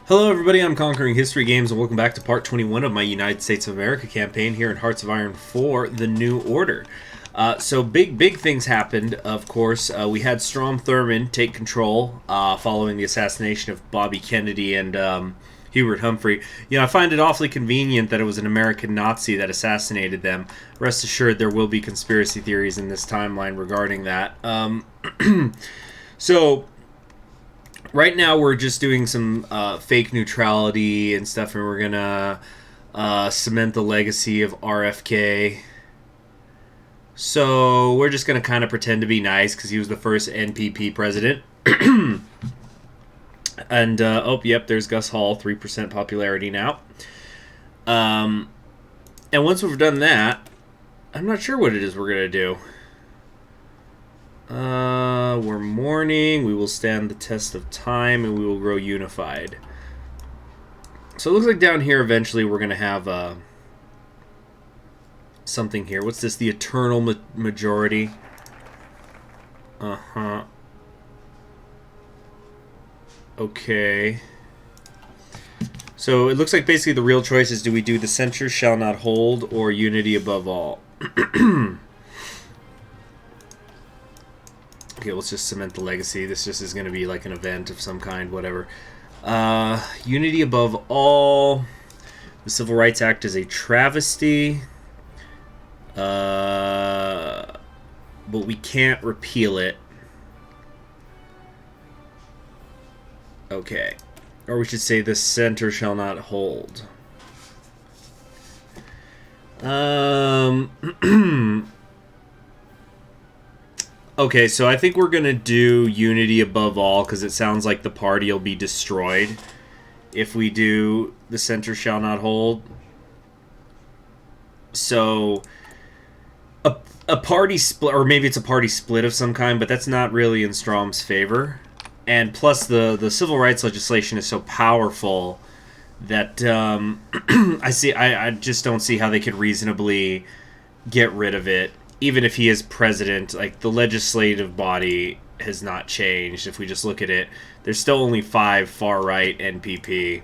Hello everybody, I'm Conquering History Games and welcome back to part 21 of my United States of America campaign here in Hearts of Iron 4, The New Order. So big things happened, of course. We had Strom Thurmond take control following the assassination of Bobby Kennedy and Hubert Humphrey. You know, I find it awfully convenient that it was an American Nazi that assassinated them. Rest assured there will be conspiracy theories in this timeline regarding that. So... right now we're just doing some fake neutrality and stuff, and we're gonna cement the legacy of RFK. So we're just gonna kind of pretend to be nice because he was the first NPP president. And oh, yep, there's Gus Hall, 3% popularity now. And once we've done that, I'm not sure what it is we're gonna do. We're mourning, we will stand the test of time, and we will grow unified. So it looks like down here eventually we're going to have something here. What's this? The eternal majority. Okay. So it looks like basically the real choice is, do we do the censure shall not hold or unity above all? Okay, let's just cement the legacy. This just is going to be like an event of some kind, whatever. Unity above all. The Civil Rights Act is a travesty. But we can't repeal it. Okay. Or we should say the center shall not hold. Okay, so I think we're going to do unity above all because it sounds like the party will be destroyed if we do the center shall not hold. So a party split, or maybe it's a party split of some kind, but that's not really in Strom's favor. And plus the civil rights legislation is so powerful that I just don't see how they could reasonably get rid of it. Even if he is president, like, the legislative body has not changed. If we just look at it, there's still only 5 far-right NPP.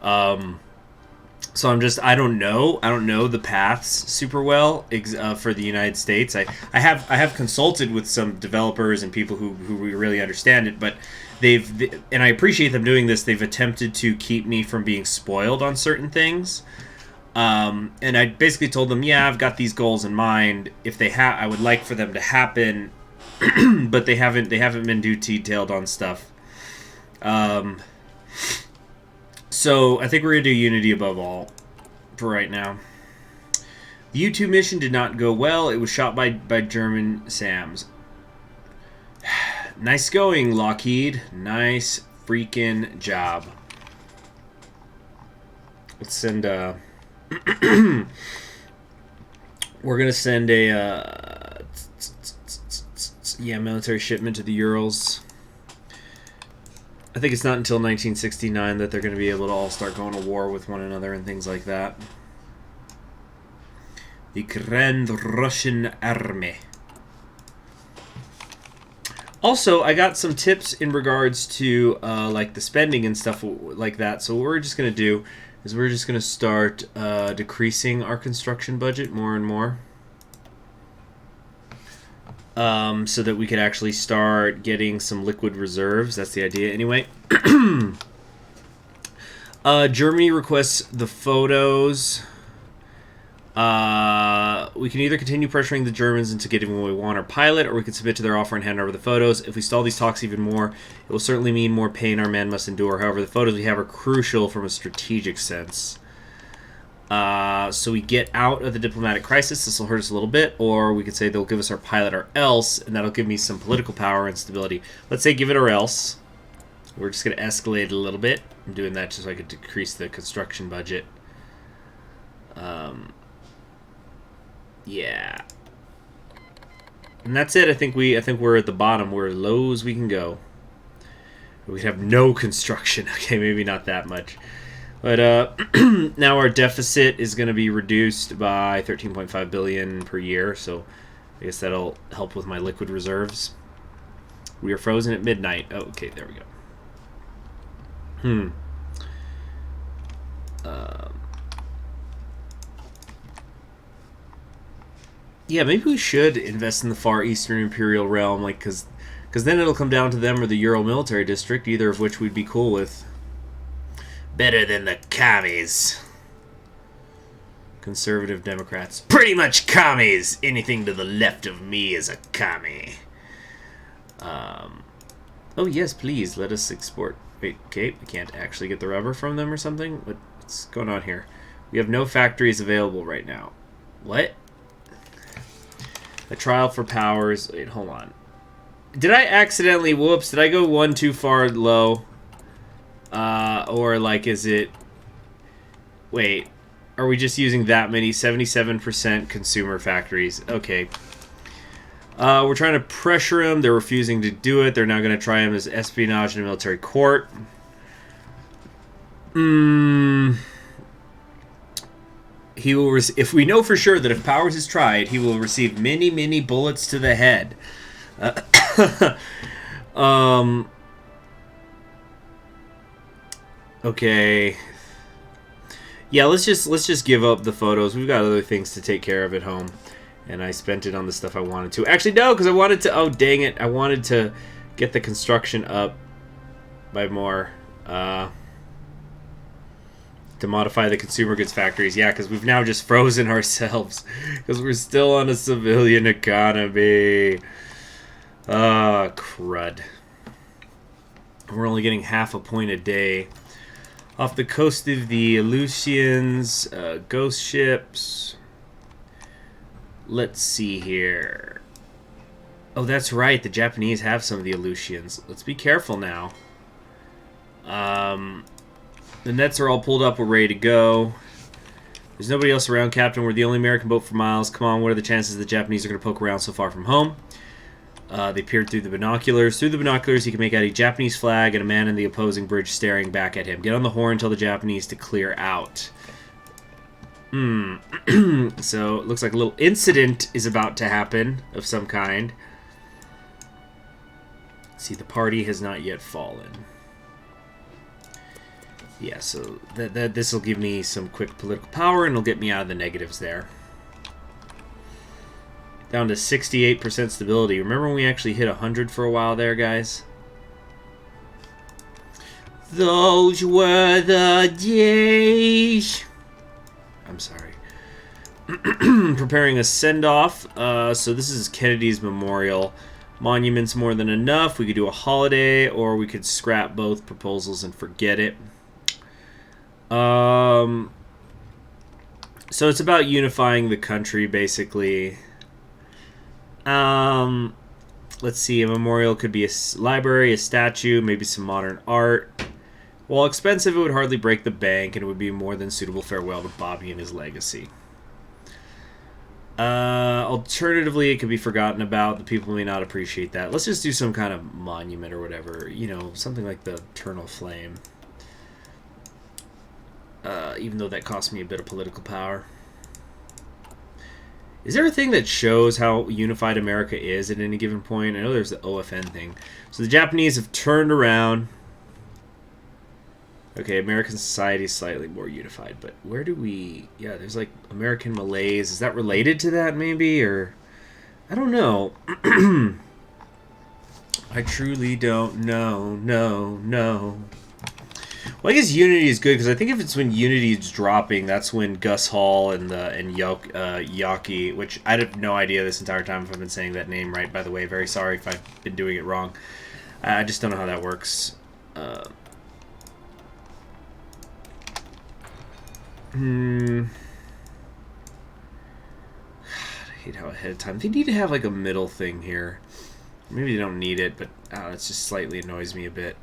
So I don't know the paths super well for the United States. I have consulted with some developers and people who really understand it, but and I appreciate them doing this. They've attempted to keep me from being spoiled on certain things. And I basically told them, yeah, I've got these goals in mind. If they I would like for them to happen, but they haven't been too detailed on stuff. So I think we're gonna do unity above all for right now. The U2 mission did not go well. It was shot by German SAMs. Nice going, Lockheed. Nice freaking job. Let's send we're gonna send a military shipment to the Urals. I think it's not until 1969 that they're going to be able to all start going to war with one another and things like that. The Grand Russian Army. Also, I got some tips in regards to like the spending and stuff like that. So what we're just going to do is we're just going to start decreasing our construction budget more and more. So that we could actually start getting some liquid reserves. That's the idea anyway. Germany requests the photos. We can either continue pressuring the Germans into getting what we want or pilot, or we can submit to their offer and hand over the photos. If we stall these talks even more, it will certainly mean more pain our men must endure. However, the photos we have are crucial from a strategic sense. So we get out of the diplomatic crisis. This will hurt us a little bit, or we could say they'll give us our pilot or else, and that'll give me some political power and stability. Let's say give it or else. We're just going to escalate it a little bit. I'm doing that just so I could decrease the construction budget. Yeah. And that's it. I think we're at the bottom. We're as low as we can go. We have no construction. Okay, maybe not that much. But now our deficit is going to be reduced by 13.5 billion per year, so I guess that'll help with my liquid reserves. We are frozen at midnight. Oh, okay, there we go. Yeah, maybe we should invest in the Far Eastern Imperial Realm, like, because then it'll come down to them or the Ural Military District, either of which we'd be cool with. Better than the commies. Conservative Democrats. Pretty much commies! Anything to the left of me is a commie. Oh, yes, please, let us export. Wait, okay, we can't actually get the rubber from them or something? What's going on here? We have no factories available right now. What? A trial for powers. Wait, hold on. Did I accidentally... Whoops, did I go one too far low? Or, like, is it... Wait, are we just using that many? 77% consumer factories. Okay. We're trying to pressure them. They're refusing to do it. They're now going to try him as espionage in a military court. He will. If we know for sure that if Powers is tried, he will receive many, many bullets to the head. Okay. Yeah, let's just give up the photos. We've got other things to take care of at home. And I spent it on the stuff I wanted to. Actually, no, because I wanted to... Oh, dang it. I wanted to get the construction up by more. To modify the consumer goods factories. Yeah, because we've now just frozen ourselves. Because we're still on a civilian economy. Crud. We're only getting half a point a day. Off the coast of the Aleutians, ghost ships... Let's see here. Oh, that's right. The Japanese have some of the Aleutians. Let's be careful now. The nets are all pulled up. We're ready to go. There's nobody else around, Captain. We're the only American boat for miles. Come on, what are the chances the Japanese are going to poke around so far from home? They peered through the binoculars. Through the binoculars, he can make out a Japanese flag and a man in the opposing bridge staring back at him. Get on the horn, tell the Japanese to clear out. So, it looks like a little incident is about to happen of some kind. See, the party has not yet fallen. Yeah, so this will give me some quick political power and it'll get me out of the negatives there. Down to 68% stability. Remember when we actually hit 100 for a while there, guys? Those were the days. I'm sorry. Preparing a send-off. So this is Kennedy's memorial. Monument's more than enough. We could do a holiday, or we could scrap both proposals and forget it. So it's about unifying the country, basically. Let's see. A memorial could be a library, a statue, maybe some modern art. While expensive, it would hardly break the bank, and it would be more than suitable farewell to Bobby and his legacy. Alternatively, it could be forgotten about. The people may not appreciate that. Let's just do some kind of monument or whatever. You know, something like the Eternal Flame. Even though that cost me a bit of political power. Is there a thing that shows how unified America is at any given point? I know there's the OFN thing. So the Japanese have turned around. Okay, American society is slightly more unified, but where do we... Yeah, there's like American Malays. Is that related to that maybe? Or... I don't know. I truly don't know. No. Well, I guess Unity is good, because I think if it's when Unity is dropping, that's when Gus Hall and Yaki, which I have no idea this entire time if I've been saying that name right, by the way. Very sorry if I've been doing it wrong. I just don't know how that works. I hate how ahead of time. They need to have like a middle thing here. Maybe they don't need it, but it just slightly annoys me a bit.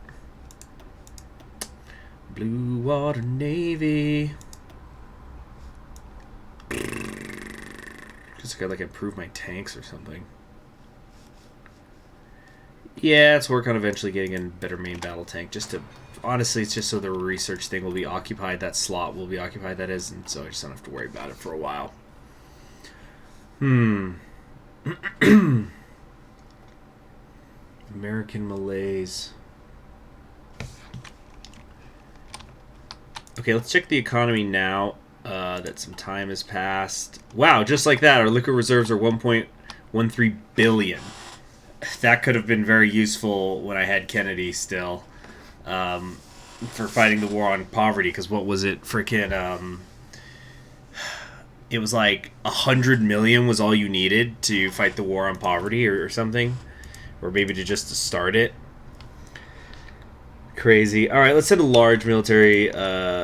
Blue Water Navy. Just gotta like improve my tanks or something. Yeah, let's work on eventually getting a better main battle tank. Just to, honestly, it's just so the research thing will be occupied. That slot will be occupied. That is, and so I just don't have to worry about it for a while. American Malays. Okay, let's check the economy now. that some time has passed. Wow, just like that, our liquid reserves are 1.13 billion. That could have been very useful when I had Kennedy still, for fighting the war on poverty. Because what was it? Freaking, it was like 100 million was all you needed to fight the war on poverty, or something, or maybe to just to start it. Crazy. All right, let's send a large military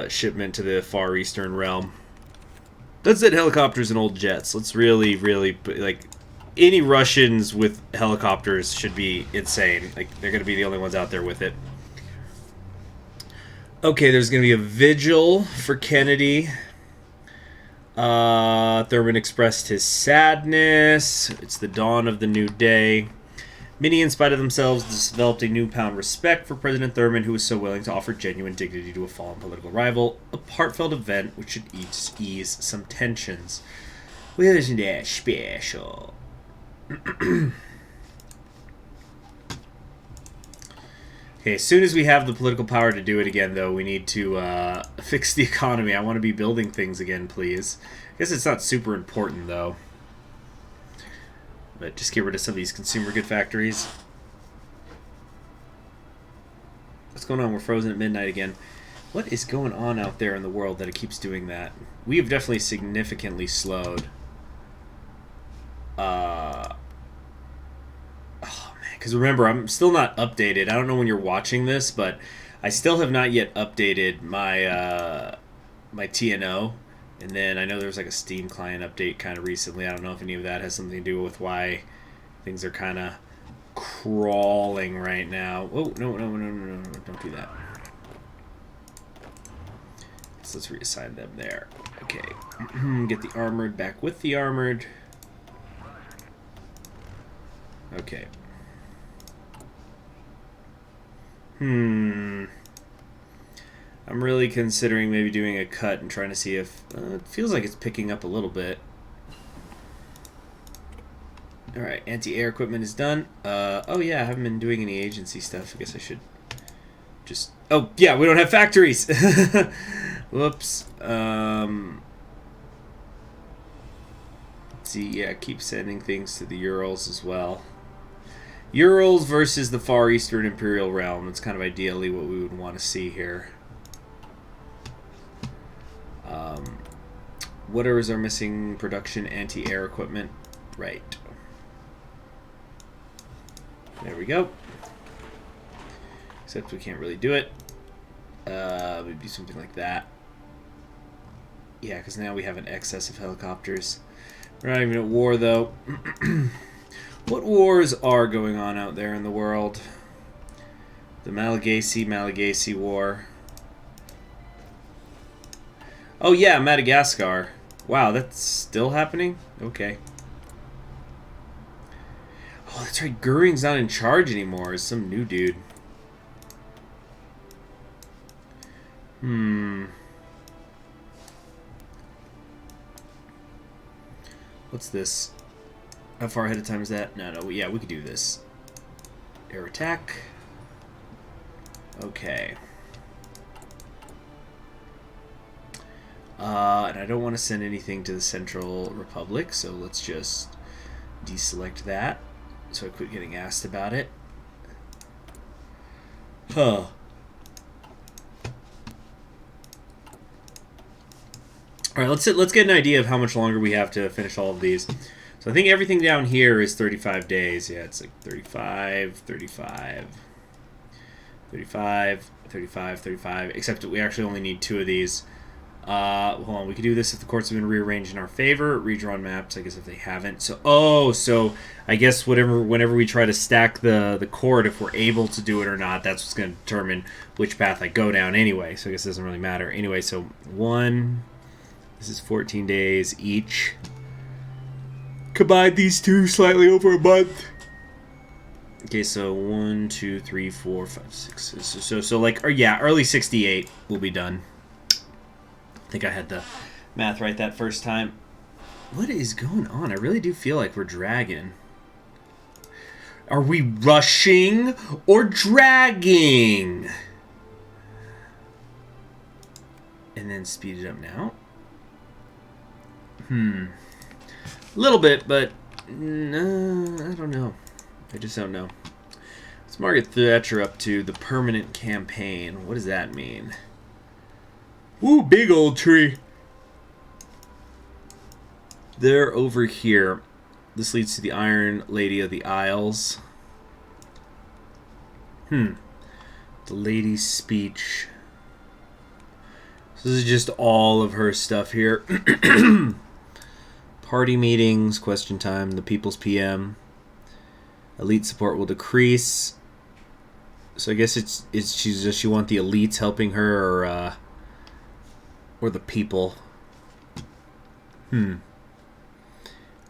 shipment to the Far Eastern realm. Let's send helicopters and old jets. Let's really, like, any Russians with helicopters should be insane. Like, they're going to be the only ones out there with it. Okay, there's going to be a vigil for Kennedy. Thurmond expressed his sadness. It's the dawn of the new day. Many, in spite of themselves, developed a newfound respect for President Thurmond, who was so willing to offer genuine dignity to a fallen political rival. A heartfelt event which should ease some tensions. Well, isn't that special? Okay, as soon as we have the political power to do it again, though, we need to fix the economy. I want to be building things again, please. I guess it's not super important, though. But just get rid of some of these consumer good factories. What's going on? We're frozen at midnight again. What is going on out there in the world that it keeps doing that? We have definitely significantly slowed. Oh, man. Because remember, I'm still not updated. I don't know when you're watching this, but I still have not yet updated my, my TNO. And then I know there was like a Steam client update kind of recently. I don't know if any of that has something to do with why things are kind of crawling right now. Oh, no, don't do that. So let's reassign them there. Okay. Get the armored back with the armored. Okay. I'm really considering maybe doing a cut and trying to see if... it feels like it's picking up a little bit. Alright, anti-air equipment is done. Oh yeah, I haven't been doing any agency stuff. I guess I should just... Oh, yeah, we don't have factories! Whoops. Let's see, yeah, keep sending things to the Urals as well. Urals versus the Far Eastern Imperial Realm. That's kind of ideally what we would want to see here. What is our missing production anti-air equipment? Right. There we go. Except we can't really do it. Maybe something like that. Yeah, because now we have an excess of helicopters. We're not even at war, though. What wars are going on out there in the world? The Malagasy War. Oh yeah, Madagascar. Wow, that's still happening? Okay. Oh, that's right. Goering's not in charge anymore. It's some new dude. What's this? How far ahead of time is that? No, yeah, we could do this. Air attack. Okay. And I don't want to send anything to the Central Republic, so let's just deselect that so I quit getting asked about it. Huh. Alright, let's get an idea of how much longer we have to finish all of these. So I think everything down here is 35 days. Yeah, it's like 35, 35, 35, 35, 35, except that we actually only need 2 of these. Hold on, we could do this if the courts have been rearranged in our favor. Redrawn maps, I guess if they haven't. So, so I guess whenever we try to stack the court, if we're able to do it or not, that's what's going to determine which path I go down anyway. So I guess it doesn't really matter. Anyway, so 1, this is 14 days each. Combine these two slightly over a month. Okay, so 1, 2, 3, 4, 5, 6. So like, or yeah, early 68 will be done. I think I had the math right that first time. What is going on? I really do feel like we're dragging. Are we rushing or dragging? And then speed it up now. A little bit, but no, I don't know. I just don't know. What's Margaret Thatcher up to? The permanent campaign. What does that mean? Ooh, big old tree. They're over here. This leads to the Iron Lady of the Isles. The lady's speech. So this is just all of her stuff here. Party meetings, question time, the People's PM. Elite support will decrease. So I guess she want the elites helping her, or the people.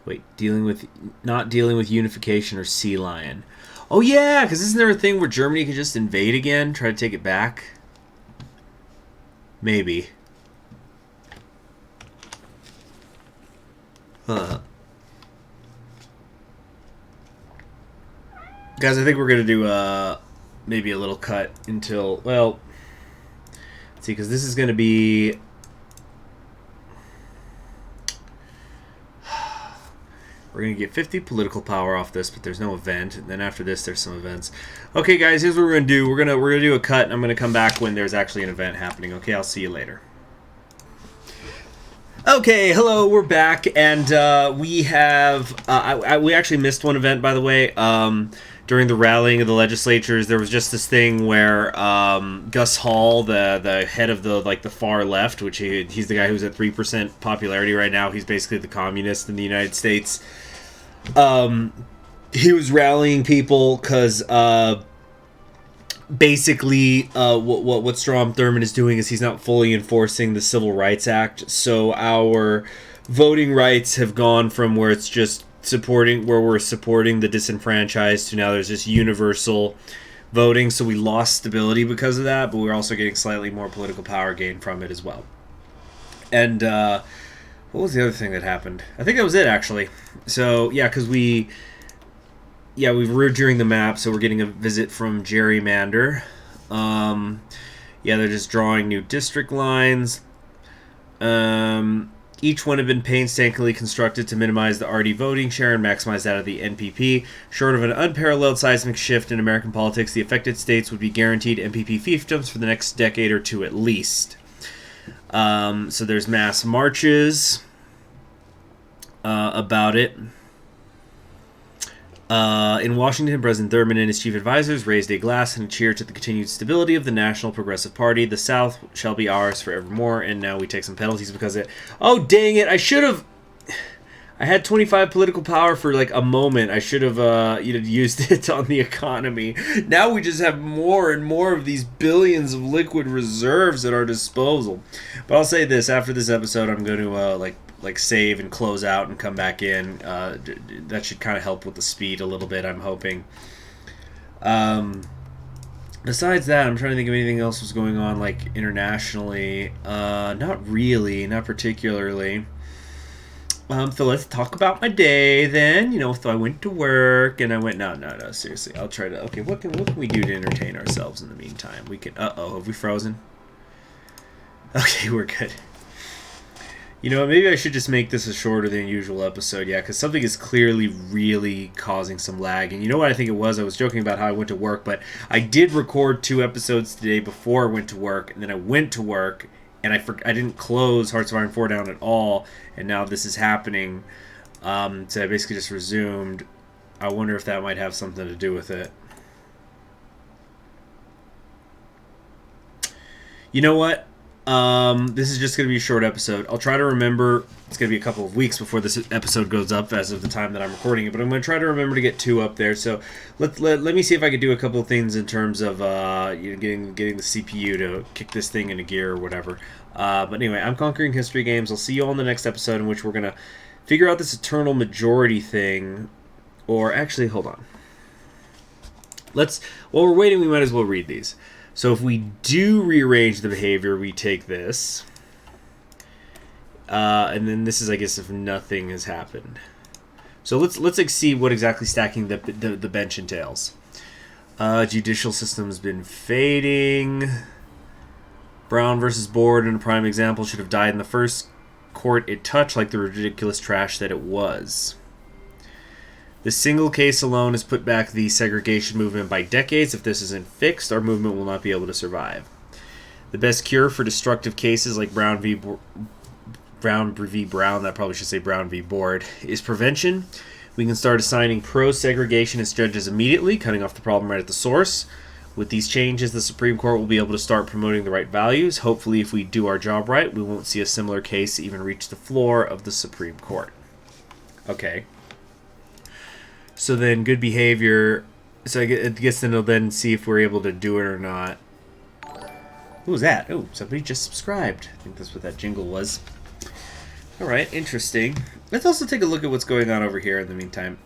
Wait, not dealing with unification or sea lion. Oh yeah, because isn't there a thing where Germany can just invade again, try to take it back? Maybe. Guys, I think we're gonna do maybe a little cut until, well, let's see, because this is gonna be. We're going to get 50 political power off this, but there's no event. And then after this, there's some events. Okay, guys, here's what we're going to do. We're going to do a cut, and I'm going to come back when there's actually an event happening. Okay, I'll see you later. Okay, hello, we're back, and we have... we actually missed one event, by the way. During the rallying of the legislatures, there was just this thing where Gus Hall, the head of the far left, which he's the guy who's at 3% popularity right now. He's basically the communist in the United States. He was rallying people because basically what Strom Thurmond is doing is he's not fully enforcing the Civil Rights Act. So our voting rights have gone from where it's just where we're supporting the disenfranchised to now there's just universal voting. So we lost stability because of that, but we're also getting slightly more political power gain from it as well. And what was the other thing that happened? I think that was it, actually. So yeah, because we've redoing the map, so we're getting a visit from Gerrymander. They're just drawing new district lines. Each one have been painstakingly constructed to minimize the RD voting share and maximize that of the NPP. Short of an unparalleled seismic shift in American politics, the affected states would be guaranteed NPP fiefdoms for the next decade or two at least. So there's mass marches about it. In Washington, President Thurmond and his chief advisors raised a glass and a cheer to the continued stability of the National Progressive Party. The South shall be ours forevermore, and now we take some penalties because of it. Oh, dang it! I had 25 political power for like a moment. I should have used it on the economy. Now we just have more and more of these billions of liquid reserves at our disposal. But I'll say this, after this episode, I'm going to like save and close out and come back in. That should kind of help with the speed a little bit, I'm hoping. Besides that, I'm trying to think of anything else was going on like internationally. Not really, not particularly. So let's talk about my day then. So I went to work and I went, no, seriously. I'll try to, okay, what can we do to entertain ourselves in the meantime? We can, have we frozen? Okay, we're good. Maybe I should just make this a shorter than usual episode, yeah, because something is clearly really causing some lag. And you know what I think it was? I was joking about how I went to work, but I did record 2 episodes today before I went to work, and then I went to work, and I didn't close Hearts of Iron 4 down at all, and now this is happening. So I basically just resumed. I wonder if that might have something to do with it. You know what? This is just going to be a short episode. I'll try to remember. It's going to be a couple of weeks before this episode goes up as of the time that I'm recording it, but I'm going to try to remember to get 2 up there. So let me see if I can do a couple of things in terms of getting the CPU to kick this thing into gear or whatever. But anyway, I'm Conquering History Games. I'll see you all in the next episode, in which we're going to figure out this eternal majority thing. Or actually, hold on. While we're waiting, we might as well read these. So if we do rearrange the behavior, we take this. And then this is, I guess, if nothing has happened. So let's see what exactly stacking the bench entails. Judicial system's been fading. Brown versus Board, in a prime example, should have died in the first court it touched like the ridiculous trash that it was. The single case alone has put back the segregation movement by decades. If this isn't fixed, our movement will not be able to survive. The best cure for destructive cases like Brown v. Brown, that probably should say Brown v. Board, is prevention. We can start assigning pro-segregationist judges immediately, cutting off the problem right at the source. With these changes, the Supreme Court will be able to start promoting the right values. Hopefully, if we do our job right, we won't see a similar case even reach the floor of the Supreme Court. Okay. So then, good behavior. So I guess then they'll then see if we're able to do it or not. Who was that? Oh, somebody just subscribed. I think that's what that jingle was. Alright, interesting. Let's also take a look at what's going on over here in the meantime.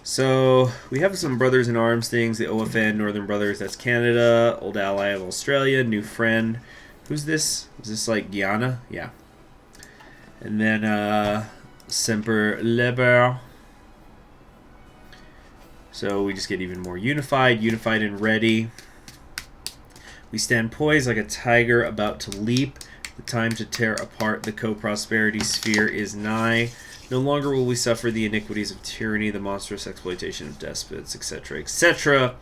So, we have some Brothers in Arms things. The OFN, Northern Brothers, that's Canada. Old ally of Australia, new friend. Who's this? Is this like Guyana? Yeah. And then, Semper Liber. So, we just get even more unified. Unified and ready. We stand poised like a tiger about to leap. The time to tear apart the co-prosperity sphere is nigh. No longer will we suffer the iniquities of tyranny, the monstrous exploitation of despots, etc., etc.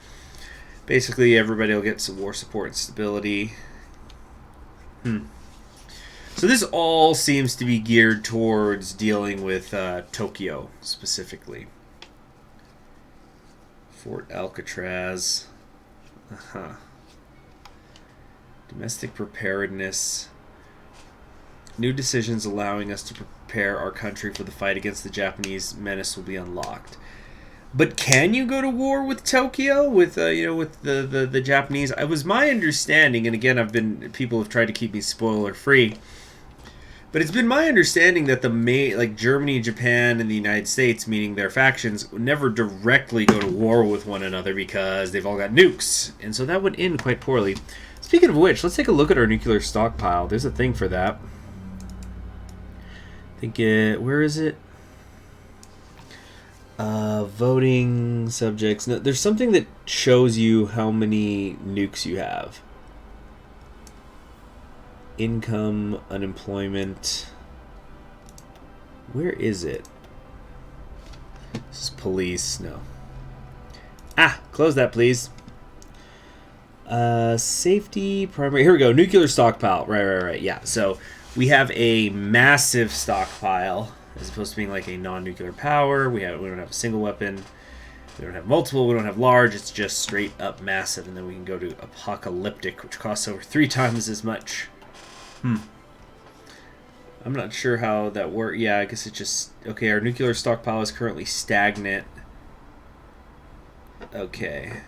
Basically, everybody will get some war support and stability. So this all seems to be geared towards dealing with Tokyo, specifically. Fort Alcatraz. Domestic preparedness. New decisions allowing us to prepare our country for the fight against the Japanese menace will be unlocked. But can you go to war with Tokyo, with with the Japanese? It was my understanding, and again, people have tried to keep me spoiler free, but it's been my understanding that like Germany, Japan, and the United States, meaning their factions, would never directly go to war with one another because they've all got nukes, and so that would end quite poorly. Speaking of which, let's take a look at our nuclear stockpile. There's a thing for that. Where is it? Voting subjects. No, there's something that shows you how many nukes you have. Income, unemployment. Where is it? This is police. No. Close that, please. Safety, primary. Here we go. Nuclear stockpile. Right. Yeah. So we have a massive stockpile, as opposed to being like a non-nuclear power. We don't have a single weapon. We don't have multiple. We don't have large. It's just straight up massive. And then we can go to apocalyptic, which costs over 3 times as much. I'm not sure how that works. Yeah, I guess it just... Okay, our nuclear stockpile is currently stagnant. Okay.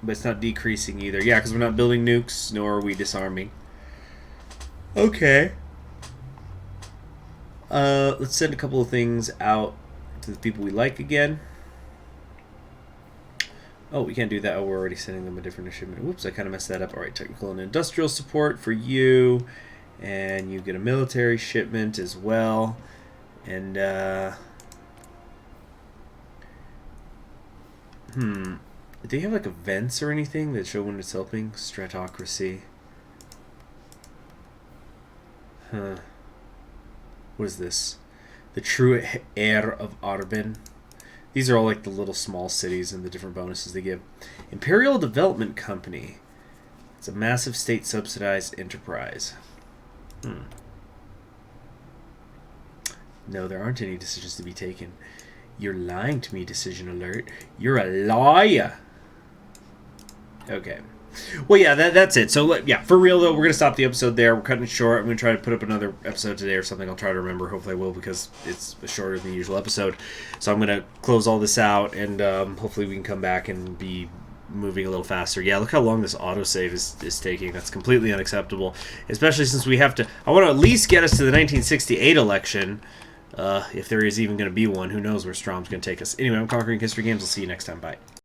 But it's not decreasing either. Yeah, because we're not building nukes, nor are we disarming. Okay. Let's send a couple of things out to the people we like again. Oh, we can't do that. Oh, we're already sending them a different shipment. Whoops, I kind of messed that up. All right, technical and industrial support for you. And you get a military shipment as well. And, do you have, like, events or anything that show when it's helping? Stratocracy. What is this? The true heir of Arbin. These are all like the little small cities and the different bonuses they give. Imperial Development Company. It's a massive state-subsidized enterprise. No, there aren't any decisions to be taken. You're lying to me, decision alert. You're a liar. Okay. Well, yeah, that's it. So, yeah, for real, though, we're going to stop the episode there. We're cutting it short. I'm going to try to put up another episode today or something. I'll try to remember. Hopefully I will, because it's shorter than the usual episode. So I'm going to close all this out, and hopefully we can come back and be moving a little faster. Yeah, look how long this autosave is taking. That's completely unacceptable, especially since we have to... I want to at least get us to the 1968 election, if there is even going to be one. Who knows where Strom's going to take us. Anyway, I'm Conquering History Games. I'll see you next time. Bye.